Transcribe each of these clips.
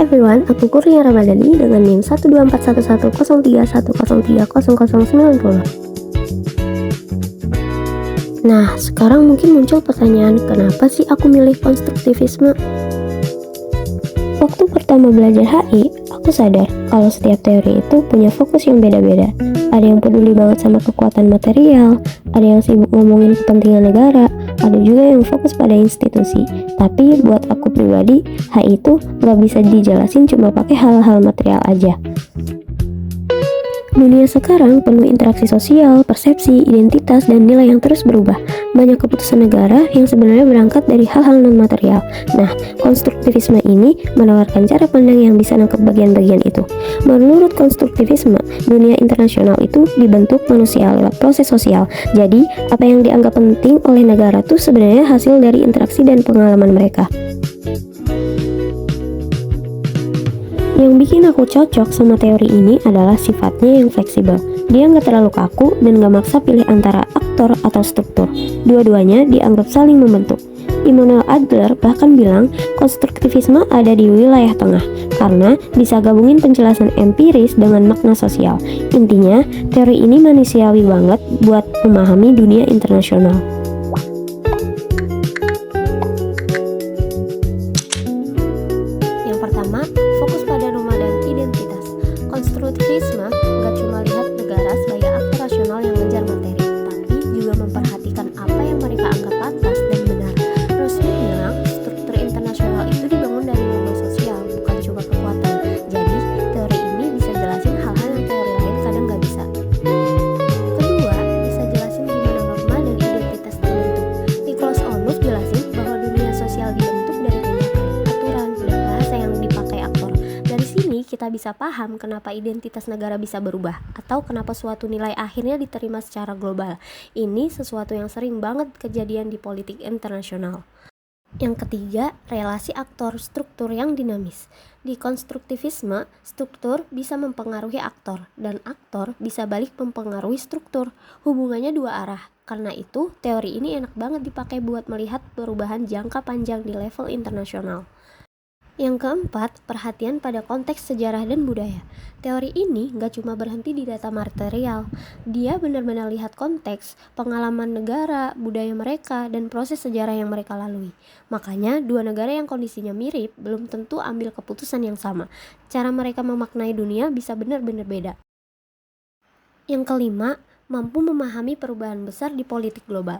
everyone, aku Kurnia Ramadhani dengan NIM 124110310303090. Nah, sekarang mungkin muncul pertanyaan, kenapa sih aku milih konstruktivisme? Waktu pertama belajar HI, aku sadar kalau setiap teori itu punya fokus yang beda-beda. Ada yang peduli banget sama kekuatan material, ada yang sibuk ngomongin kepentingan negara, ada juga yang fokus pada institusi. Tapi buat aku pribadi, HI itu nggak bisa dijelasin cuma pakai hal-hal material aja. Dunia sekarang penuh interaksi sosial, persepsi, identitas, dan nilai yang terus berubah. Banyak keputusan negara yang sebenarnya berangkat dari hal-hal non-material. Nah, konstruktivisme ini menawarkan cara pandang yang bisa nangkep bagian-bagian itu. Menurut konstruktivisme, dunia internasional itu dibentuk manusia lewat proses sosial. Jadi, apa yang dianggap penting oleh negara itu sebenarnya hasil dari interaksi dan pengalaman mereka. Yang bikin aku cocok sama teori ini adalah sifatnya yang fleksibel. Dia nggak terlalu kaku dan nggak maksa pilih antara aktor atau struktur. Dua-duanya dianggap saling membentuk. Immanuel Adler bahkan bilang konstruktivisme ada di wilayah tengah karena bisa gabungin penjelasan empiris dengan makna sosial. Intinya, teori ini manusiawi banget buat memahami dunia internasional. Yang pertama, fokus pada norma dan identitas. Konstruktivisme gak cuma lihat negara sebagai aktor rasional yang mengejar materi, tapi juga memperhatikan apa yang mereka anggap pantas dan benar. Roosevelt bilang, struktur internasional itu dibangun dari norma sosial, bukan cuma kekuatan. Jadi, teori ini bisa jelasin hal-hal yang teori lain kadang gak bisa. Kedua, bisa jelasin gimana norma dan identitas terbentuk. Nicholas Olmos jelasin bahwa dunia sosial dibentuk dari tindakan, aturan, dan bahasa yang dipakai aktor. Dari sini kita bisa paham kenapa identitas negara bisa berubah atau kenapa suatu nilai akhirnya diterima secara global. Ini sesuatu yang sering banget kejadian di politik internasional. Yang ketiga, relasi aktor struktur yang dinamis. Di konstruktivisme, struktur bisa mempengaruhi aktor dan aktor bisa balik mempengaruhi struktur. Hubungannya dua arah. Karena itu, teori ini enak banget dipakai buat melihat perubahan jangka panjang di level internasional. Yang keempat, perhatian pada konteks sejarah dan budaya. Teori ini gak cuma berhenti di data material. Dia benar-benar lihat konteks, pengalaman negara, budaya mereka, dan proses sejarah yang mereka lalui. Makanya, dua negara yang kondisinya mirip belum tentu ambil keputusan yang sama. Cara mereka memaknai dunia bisa benar-benar beda. Yang kelima, mampu memahami perubahan besar di politik global.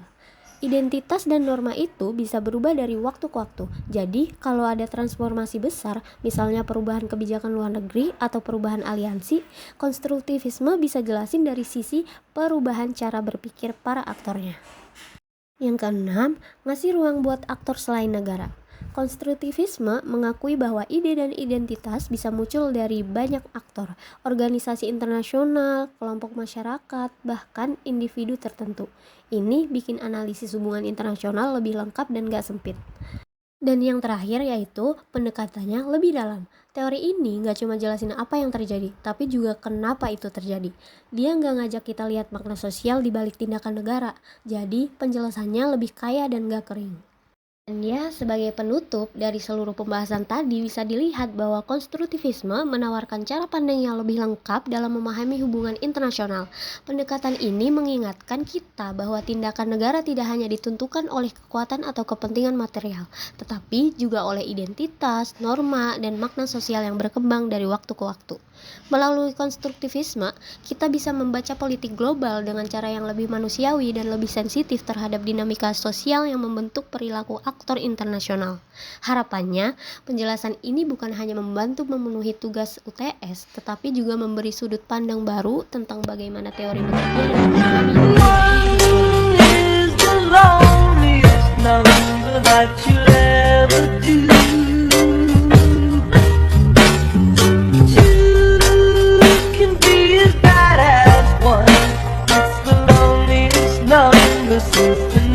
Identitas dan norma itu bisa berubah dari waktu ke waktu. Jadi, kalau ada transformasi besar, misalnya perubahan kebijakan luar negeri atau perubahan aliansi, konstruktivisme bisa jelasin dari sisi perubahan cara berpikir para aktornya. Yang keenam, ngasih ruang buat aktor selain negara. Konstruktivisme mengakui bahwa ide dan identitas bisa muncul dari banyak aktor, organisasi internasional, kelompok masyarakat, bahkan individu tertentu. Ini bikin analisis hubungan internasional lebih lengkap dan gak sempit. Dan yang terakhir yaitu pendekatannya lebih dalam. Teori ini gak cuma jelasin apa yang terjadi, tapi juga kenapa itu terjadi. Dia gak ngajak kita lihat makna sosial di balik tindakan negara, jadi penjelasannya lebih kaya dan gak kering. Dan ya, sebagai penutup dari seluruh pembahasan tadi bisa dilihat bahwa konstruktivisme menawarkan cara pandang yang lebih lengkap dalam memahami hubungan internasional. Pendekatan ini mengingatkan kita bahwa tindakan negara tidak hanya ditentukan oleh kekuatan atau kepentingan material, tetapi juga oleh identitas, norma, dan makna sosial yang berkembang dari waktu ke waktu. Melalui konstruktivisme, kita bisa membaca politik global dengan cara yang lebih manusiawi dan lebih sensitif terhadap dinamika sosial yang membentuk perilaku aktor internasional. Harapannya, penjelasan ini bukan hanya membantu memenuhi tugas UTS, tetapi juga memberi sudut pandang baru tentang bagaimana teori bekerja dan It's the loneliest number since the